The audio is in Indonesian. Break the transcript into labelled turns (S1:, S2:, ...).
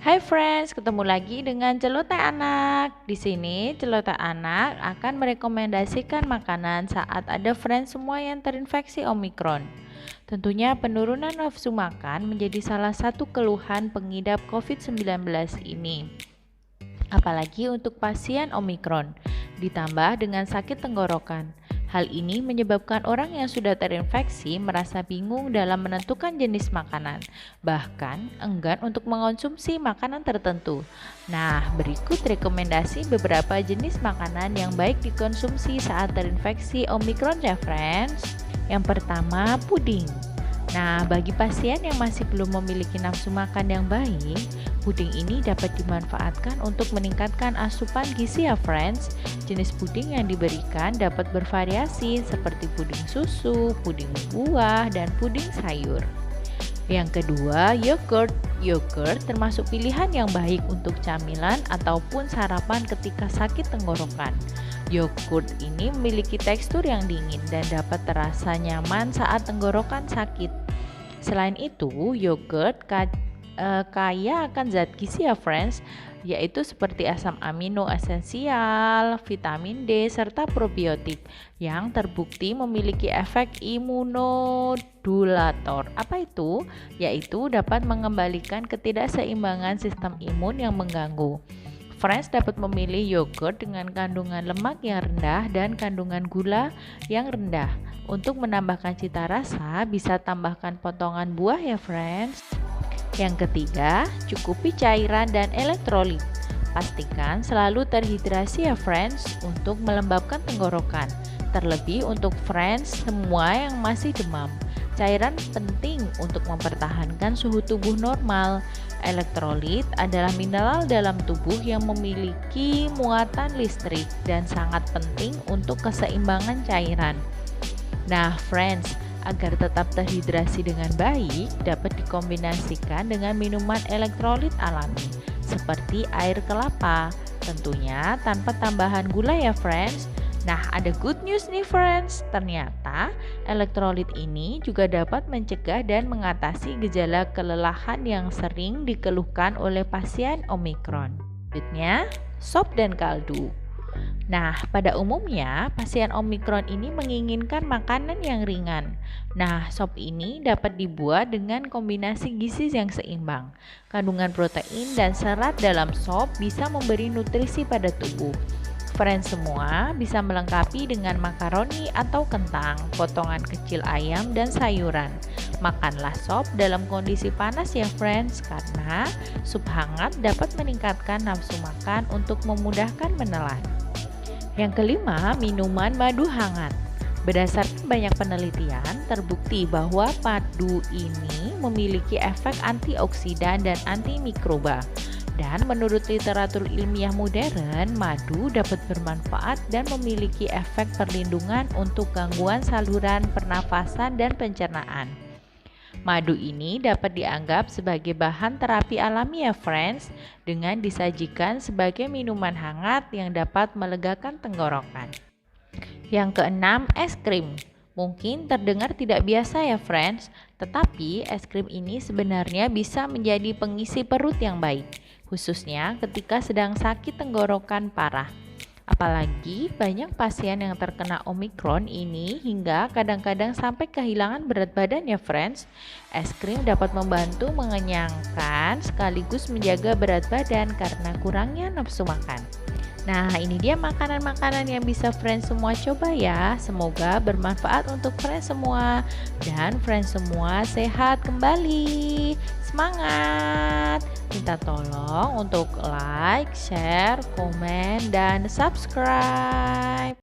S1: Hai friends, ketemu lagi dengan Celoteh Anak. Di sini Celoteh Anak akan merekomendasikan makanan saat ada friends semua yang terinfeksi Omikron. Tentunya penurunan nafsu makan menjadi salah satu keluhan pengidap COVID-19 ini. Apalagi untuk pasien Omikron, ditambah dengan sakit tenggorokan. Hal ini menyebabkan orang yang sudah terinfeksi merasa bingung dalam menentukan jenis makanan, bahkan enggan untuk mengonsumsi makanan tertentu. Nah, berikut rekomendasi beberapa jenis makanan yang baik dikonsumsi saat terinfeksi Omikron ya friends. Yang pertama, puding. Nah, bagi pasien yang masih belum memiliki nafsu makan yang baik, puding ini dapat dimanfaatkan untuk meningkatkan asupan gizi ya friends. Jenis puding yang diberikan dapat bervariasi seperti puding susu, puding buah, dan puding sayur. Yang kedua, yogurt. Yogurt termasuk pilihan yang baik untuk camilan ataupun sarapan ketika sakit tenggorokan. Yogurt ini memiliki tekstur yang dingin dan dapat terasa nyaman saat tenggorokan sakit. Selain itu, yogurt kaya akan zat gizi ya friends, yaitu seperti asam amino esensial, vitamin D, serta probiotik yang terbukti memiliki efek imunodulator. Apa itu? Yaitu dapat mengembalikan ketidakseimbangan sistem imun yang mengganggu. Friends dapat memilih yogurt dengan kandungan lemak yang rendah dan kandungan gula yang rendah. Untuk menambahkan cita rasa, bisa tambahkan potongan buah ya friends. Yang ketiga, cukupi cairan dan elektrolit. Pastikan selalu terhidrasi ya friends untuk melembabkan tenggorokan. Terlebih untuk friends semua yang masih demam. Cairan penting untuk mempertahankan suhu tubuh normal. Elektrolit adalah mineral dalam tubuh yang memiliki muatan listrik dan sangat penting untuk keseimbangan cairan. Nah, friends, agar tetap terhidrasi dengan baik, dapat dikombinasikan dengan minuman elektrolit alami seperti air kelapa, tentunya tanpa tambahan gula ya friends. Nah, ada good news nih friends, ternyata elektrolit ini juga dapat mencegah dan mengatasi gejala kelelahan yang sering dikeluhkan oleh pasien Omikron. Selanjutnya, sop dan kaldu. Nah, pada umumnya pasien Omikron ini menginginkan makanan yang ringan. Nah, sop ini dapat dibuat dengan kombinasi gizi yang seimbang. Kandungan protein dan serat dalam sop bisa memberi nutrisi pada tubuh. Friends semua bisa melengkapi dengan makaroni atau kentang, potongan kecil ayam, dan sayuran. Makanlah sop dalam kondisi panas ya friends, karena sup hangat dapat meningkatkan nafsu makan untuk memudahkan menelan. Yang kelima, minuman madu hangat. Berdasarkan banyak penelitian, terbukti bahwa madu ini memiliki efek antioksidan dan antimikroba. Dan menurut literatur ilmiah modern, madu dapat bermanfaat dan memiliki efek perlindungan untuk gangguan saluran pernafasan dan pencernaan. Madu ini dapat dianggap sebagai bahan terapi alami ya friends, dengan disajikan sebagai minuman hangat yang dapat melegakan tenggorokan. Yang keenam, es krim. Mungkin terdengar tidak biasa ya friends, tetapi es krim ini sebenarnya bisa menjadi pengisi perut yang baik, khususnya ketika sedang sakit tenggorokan parah. Apalagi banyak pasien yang terkena Omikron ini hingga kadang-kadang sampai kehilangan berat badan ya friends. Es krim dapat membantu mengenyangkan sekaligus menjaga berat badan karena kurangnya nafsu makan. Nah, ini dia makanan-makanan yang bisa friends semua coba ya. Semoga bermanfaat untuk friends semua. Dan friends semua sehat kembali. Semangat! Minta tolong untuk like, share, komen, dan subscribe.